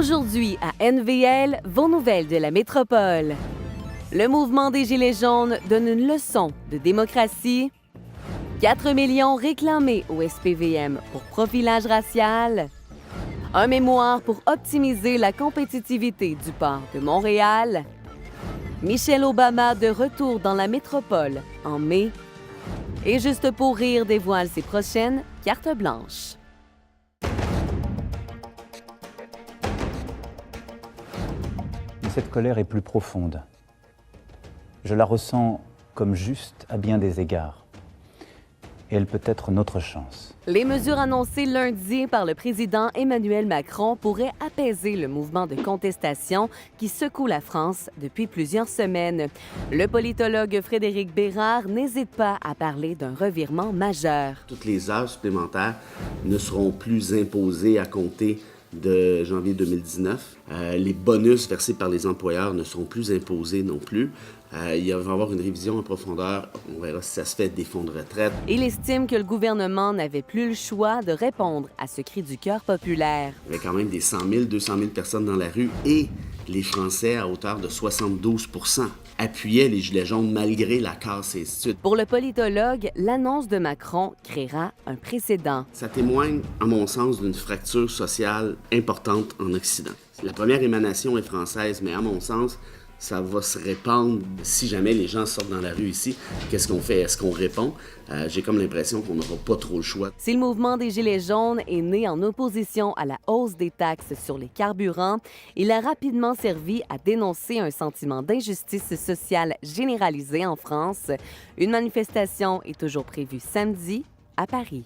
Aujourd'hui à NVL, vos nouvelles de la métropole. Le mouvement des Gilets jaunes donne une leçon de démocratie. 4 millions réclamés au SPVM pour profilage racial. Un mémoire pour optimiser la compétitivité du port de Montréal. Michelle Obama de retour dans la métropole en mai. Et Juste pour rire dévoile ses prochaines cartes blanches. Mais cette colère est plus profonde. Je la ressens comme juste à bien des égards. Et elle peut être notre chance. Les mesures annoncées lundi par le président Emmanuel Macron pourraient apaiser le mouvement de contestation qui secoue la France depuis plusieurs semaines. Le politologue Frédéric Bérard n'hésite pas à parler d'un revirement majeur. Toutes les heures supplémentaires ne seront plus imposées à compter de janvier 2019. Les bonus versés par les employeurs ne seront plus imposés non plus. Il va y avoir une révision en profondeur. On verra si ça se fait des fonds de retraite. Il estime que le gouvernement n'avait plus le choix de répondre à ce cri du cœur populaire. Il y avait quand même des 100 000, 200 000 personnes dans la rue et les Français, à hauteur de 72 % appuyaient les Gilets jaunes malgré la casse et ainsi de suite. Pour le politologue, l'annonce de Macron créera un précédent. Ça témoigne, à mon sens, d'une fracture sociale importante en Occident. La première émanation est française, mais à mon sens, ça va se répandre si jamais les gens sortent dans la rue ici. Qu'est-ce qu'on fait? Est-ce qu'on répond? J'ai comme l'impression qu'on n'aura pas trop le choix. Si le mouvement des Gilets jaunes est né en opposition à la hausse des taxes sur les carburants, il a rapidement servi à dénoncer un sentiment d'injustice sociale généralisé en France. Une manifestation est toujours prévue samedi à Paris.